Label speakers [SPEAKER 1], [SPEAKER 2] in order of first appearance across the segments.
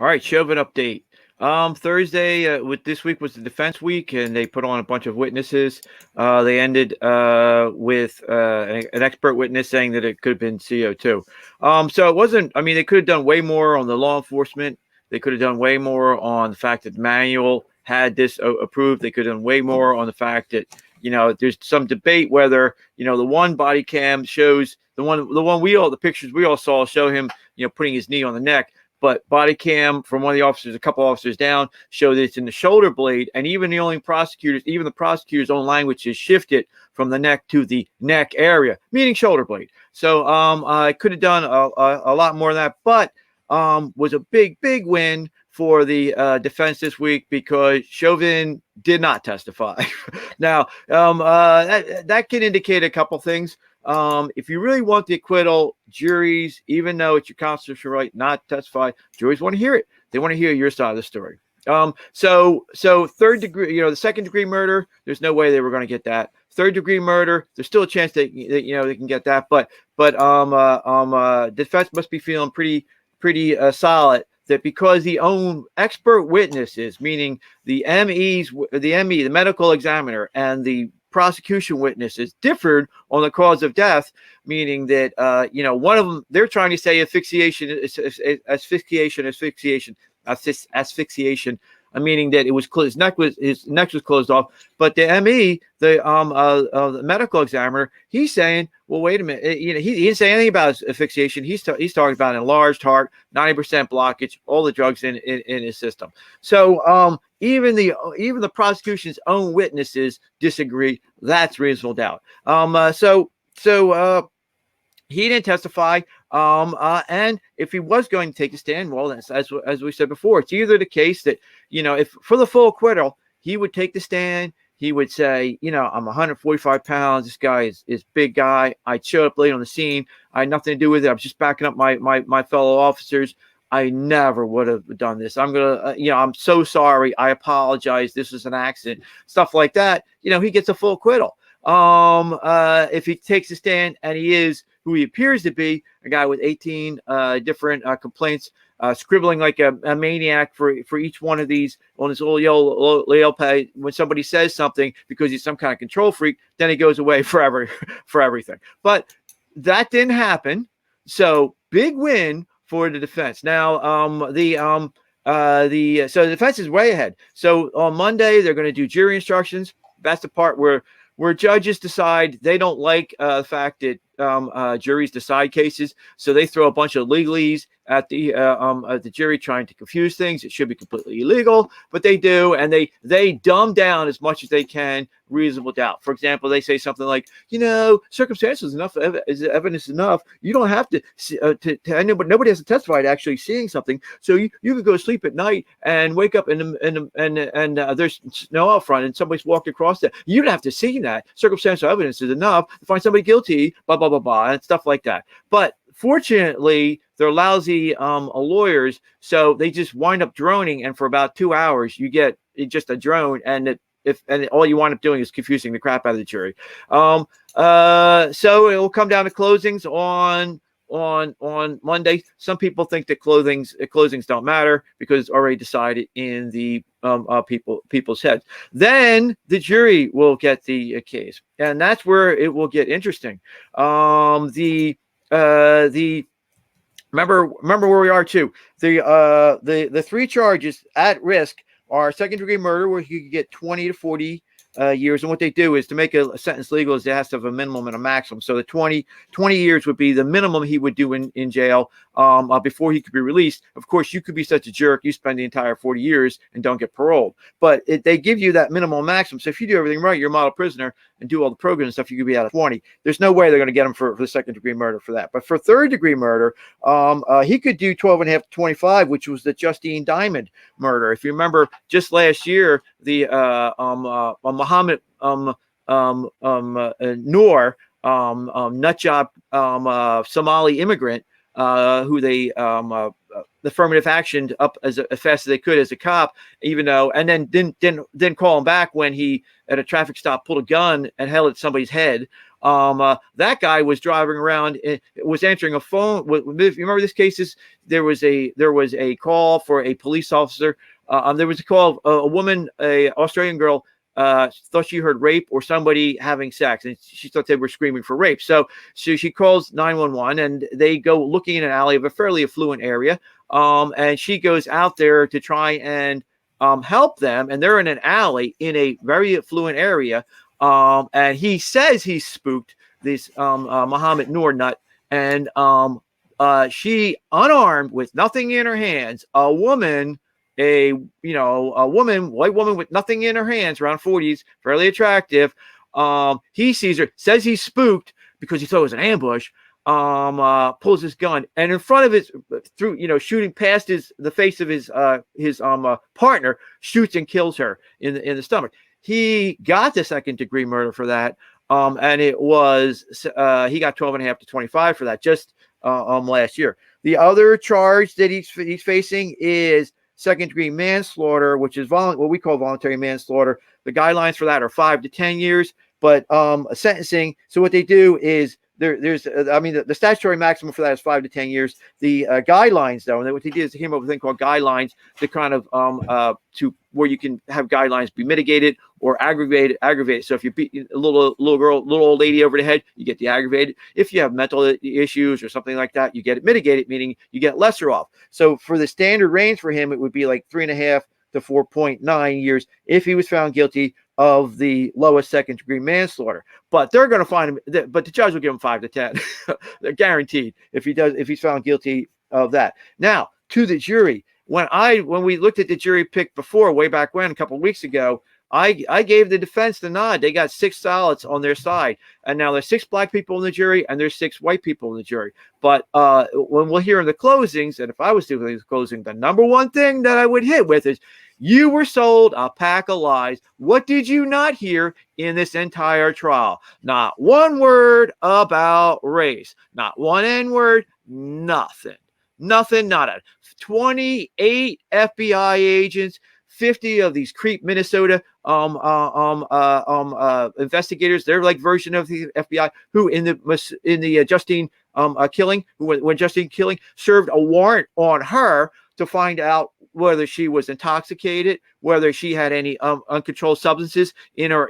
[SPEAKER 1] All right, Chauvin update. Thursday with this week was the defense week, and they put on a bunch of witnesses. They ended with an expert witness saying that it could have been CO2. So it wasn't. I mean, they could have done way more on the law enforcement. They could have done way more on the fact that Manuel had this approved. They could have done way more on the fact that there's some debate whether the one body cam shows the pictures we all saw show him putting his knee on the neck, but body cam from one of the officers, a couple officers down, show that it's in the shoulder blade, and even the prosecutor's own language is shifted from the neck to the neck area, meaning shoulder blade. So I could have done a lot more than that, but was a big win for the defense this week because Chauvin did not testify. Now, that can indicate a couple things. If you really want the acquittal, juries, even though it's your constitutional right not to testify, juries want to hear it. They want to hear your side of the story. So third degree, the second degree murder, there's no way they were going to get that. Third degree murder, there's still a chance that they can get that, but defense must be feeling pretty solid that because the own expert witnesses, meaning the the medical examiner, and the prosecution witnesses differed on the cause of death, meaning that one of them, they're trying to say asphyxiation, meaning that it was his neck was closed off. But the ME, the medical examiner, he's saying, well, wait a minute, he didn't say anything about asphyxiation. He's talking about enlarged heart, 90% blockage, all the drugs in his system. So even the prosecution's own witnesses disagree. That's reasonable doubt. So he didn't testify. And if he was going to take a stand, well, that's, as we said before, it's either the case that, if for the full acquittal, he would take the stand. He would say, I'm 145 pounds. This guy is big guy. I showed up late on the scene. I had nothing to do with it. I was just backing up my fellow officers. I never would have done this. I'm going to, I'm so sorry. I apologize. This was an accident. Stuff like that. He gets a full acquittal. If he takes a stand and he is who he appears to be, a guy with 18 different complaints, scribbling like a maniac for each one of these on his little yellow pad. When somebody says something because he's some kind of control freak, then he goes away forever for everything. But that didn't happen. So big win for the defense. Now, the defense is way ahead. So on Monday, they're going to do jury instructions. That's the part where judges decide they don't like the fact that juries decide cases, so they throw a bunch of legalese at the jury, trying to confuse things. It should be completely illegal, but they do, and they dumb down as much as they can reasonable doubt. For example, they say something like, circumstances enough is evidence enough. You don't have to anybody. Nobody has to testify to actually seeing something. So you could go to sleep at night and wake up and there's snow out front and somebody's walked across that. You don't have to see that. Circumstantial evidence is enough to find somebody guilty. Blah blah blah blah and stuff like that. But fortunately, they're lousy lawyers, so they just wind up droning, and for about 2 hours, you get just a drone, and all you wind up doing is confusing the crap out of the jury. So it will come down to closings on Monday. Some people think that closings don't matter because it's already decided in the people's heads. Then the jury will get the case, and that's where it will get interesting. Remember where we are too. The three charges at risk are second degree murder, where you could get 20 to 40 years. And what they do is, to make a sentence legal, is it has to have a minimum and a maximum. So the 20 years would be the minimum he would do in jail before he could be released. Of course, you could be such a jerk, you spend the entire 40 years and don't get paroled. But they give you that minimum and maximum. So if you do everything right, you're a model prisoner and do all the program and stuff, you could be out of 20. There's no way they're going to get him for the second degree murder for that. But for third degree murder, he could do 12 and a half to 25, which was the Justine Diamond murder. If you remember, just last year, the Muhammad Noor, nutjob Somali immigrant, who they affirmative actioned up as fast as they could as a cop, even though, and then didn't call him back when he at a traffic stop pulled a gun and held it to somebody's head. That guy was driving around, was answering a phone. If you remember this case, there was a call for a police officer. There was a call. A woman, a Australian girl, thought she heard rape or somebody having sex, and she thought they were screaming for rape. So she calls 911, and they go looking in an alley of a fairly affluent area. And she goes out there to try and help them, and they're in an alley in a very affluent area. And he says he's spooked this Muhammad Noor nut, and she, unarmed with nothing in her hands, a woman, white woman with nothing in her hands, around 40s, fairly attractive. He sees her, says he's spooked because he thought it was an ambush. Pulls his gun, and in front of his, shooting past the face of his partner, shoots and kills her in the stomach. He got the second-degree murder for that, and it was he got 12.5 to 25 for that just last year. The other charge that he's facing is second-degree manslaughter, which is what we call voluntary manslaughter. The guidelines for that are 5 to 10 years, but sentencing. So what they do is the statutory maximum for that is 5 to 10 years. The guidelines, though, and what they did is they came up with a thing called guidelines to kind of to where you can have guidelines be mitigated or aggravated. So if you beat a little girl, little old lady over the head, you get the aggravated. If you have mental issues or something like that, you get it mitigated, meaning you get lesser off. So for the standard range for him, it would be like 3.5 to 4.9 years if he was found guilty of the lowest second-degree manslaughter. But they're going to find him. But the judge will give him 5 to 10. They're guaranteed if he's found guilty of that. Now to the jury. When we looked at the jury pick before, way back when, a couple of weeks ago, I gave the defense the nod. They got 6 solids on their side, and now there's 6 black people in the jury and there's 6 white people in the jury. But when we'll hear in the closings, and if I was doing the closing, the number one thing that I would hit with is, you were sold a pack of lies. What did you not hear in this entire trial? Not one word about race, not one N-word, nothing. Nothing, nada. 28 FBI agents, 50 of these creep Minnesota investigators, their like version of the FBI, who in the Justine killing, when Justine killing served a warrant on her to find out whether she was intoxicated, whether she had any uncontrolled substances in her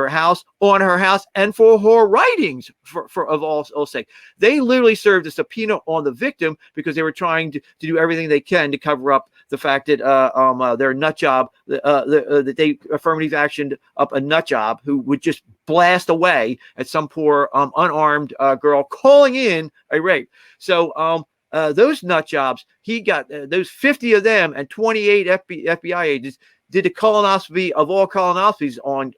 [SPEAKER 1] house, on her house, and for her writings. For of all sake, they literally served a subpoena on the victim because they were trying to do everything they can to cover up the fact that their nut job, that they affirmative actioned up a nut job who would just blast away at some poor unarmed girl calling in a rape. So those nut jobs, he got those 50 of them, and 28 FBI agents did the colonoscopy of all colonoscopies on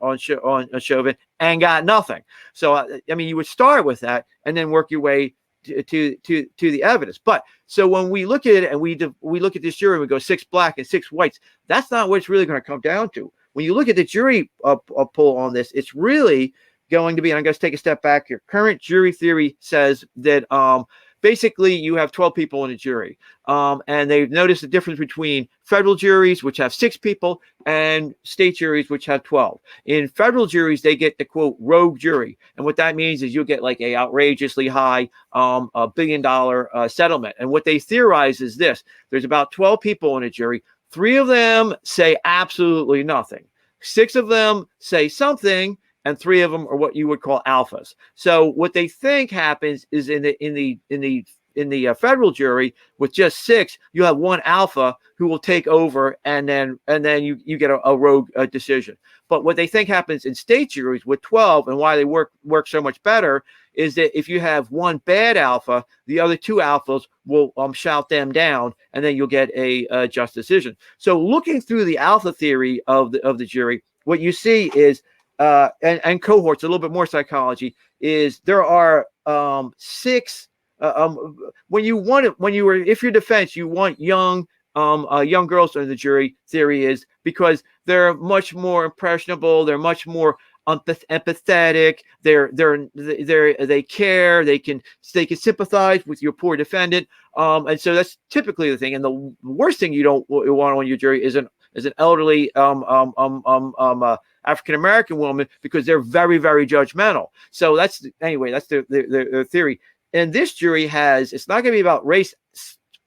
[SPEAKER 1] Chauvin and got nothing. So I mean, you would start with that and then work your way to the evidence. But so when we look at it and we look at this jury and we go 6 black and 6 whites, that's not what it's really going to come down to. When you look at the jury poll on this, it's really going to be, and I'm going to take a step back here. Current jury theory says that basically you have 12 people in a jury, and they've noticed the difference between federal juries, which have 6 people, and state juries, which have 12. In federal juries, they get the quote rogue jury, and what that means is you'll get like a outrageously high $1 billion settlement. And what they theorize is this: there's about 12 people in a jury. 3 of them say absolutely nothing. 6 of them say something, and 3 of them are what you would call alphas. So what they think happens is in the federal jury with just 6, you have 1 alpha who will take over, and then you get a rogue decision. But what they think happens in state juries with 12, and why they work so much better, is that if you have 1 bad alpha, the other 2 alphas will shout them down, and then you'll get a just decision. So looking through the alpha theory of the jury, what you see is and cohorts, a little bit more psychology, is there are 6 if you're defense, you want young girls in the jury. Theory is because they're much more impressionable, they're much more empathetic, they care, they can sympathize with your poor defendant, and so that's typically the thing. And the worst thing you don't want on your jury is an as an elderly African American woman because they're very, very judgmental. So that's their theory. And this jury it's not going to be about race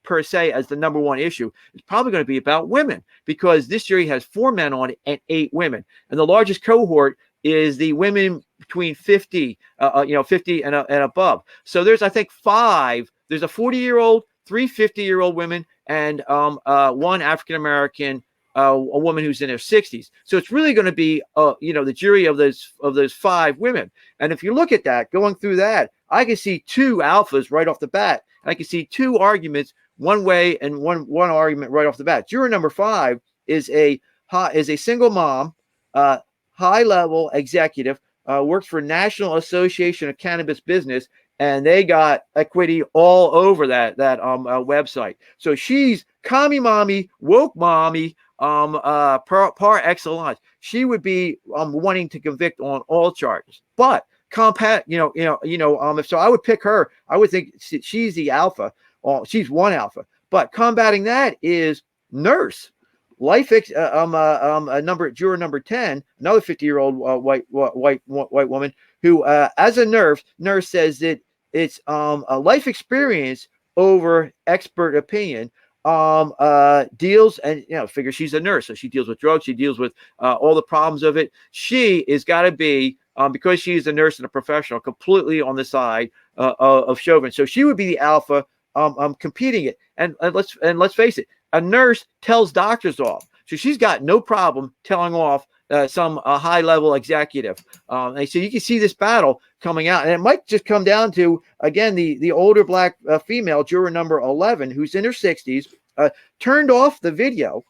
[SPEAKER 1] per se as the number one issue. It's probably going to be about women because this jury has 4 men on it and 8 women. And the largest cohort is the women between 50, 50 and above. So there's, I think, 5. There's a 40-year-old, 3 50-year-old women, and 1 African-American, a woman who's in her 60s. So it's really going to be, the jury of those 5 women. And if you look at that, going through that, I can see 2 alphas right off the bat. I can see 2 arguments one way and one argument right off the bat. Juror number 5 is a single mom, high-level executive, works for National Association of Cannabis Business, and they got equity all over that website. So she's commie mommy, woke mommy, par excellence. She would be wanting to convict on all charges, but so I would pick her. I would think she's the alpha. She's one alpha, but combating that is nurse. Juror number 10, another 50-year-old white woman who, as a nurse says that it's a life experience over expert opinion. Deals and figure she's a nurse, so she deals with drugs. She deals with all the problems of it. She is got to be because she's a nurse and a professional, completely on the side of Chauvin. So she would be the alpha competing it. And let's face it, a nurse tells doctors off. So she's got no problem telling off some high-level executive. And so you can see this battle coming out. And it might just come down to, again, the older black female, juror number 11, who's in her 60s, turned off the video.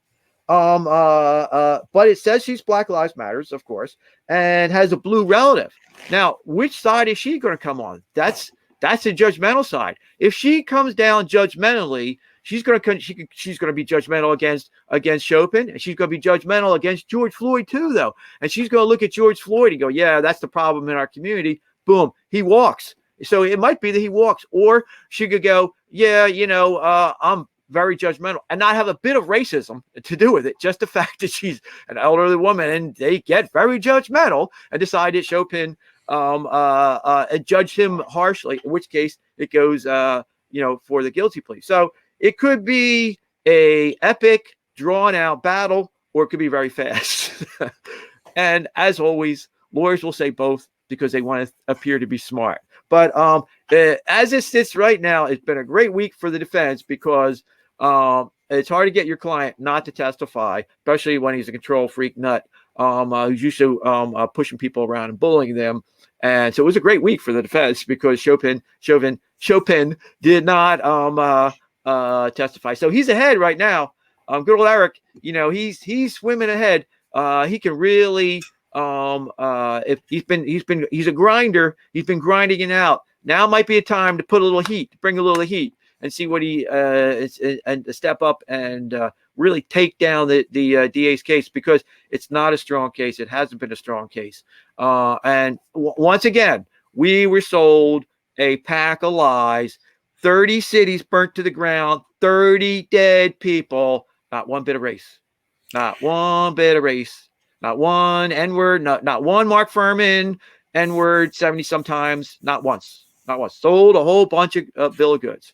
[SPEAKER 1] But it says she's Black Lives Matters, of course, and has a blue relative. Now, which side is she going to come on? That's the judgmental side. If she comes down judgmentally, she's going to be judgmental against Chauvin, and she's going to be judgmental against George Floyd too, though. And she's going to look at George Floyd and go, "Yeah, that's the problem in our community." Boom, he walks. So it might be that he walks, or she could go, "Yeah, I'm very judgmental," and not have a bit of racism to do with it. Just the fact that she's an elderly woman, and they get very judgmental and decide that Chauvin judge him harshly, in which case it goes, for the guilty plea. So it could be a epic, drawn-out battle, or it could be very fast. And as always, lawyers will say both because they want to appear to be smart. But as it sits right now, it's been a great week for the defense because it's hard to get your client not to testify, especially when he's a control freak nut who's used to pushing people around and bullying them. And so it was a great week for the defense because Chauvin did not testify. So he's ahead right now. Good old Eric, he's swimming ahead. He can really if he's a grinder. He's been grinding it out. Now might be a time to put a little heat, bring a little heat, and see what he and step up and really take down the DA's case, because it's not a strong case. It hasn't been a strong case. And once again, we were sold a pack of lies. 30 cities burnt to the ground, 30 dead people, not one bit of race. Not one bit of race. Not one N-word, not one Mark Furman N-word 70 sometimes, not once. Not once. Sold a whole bunch of bill of goods.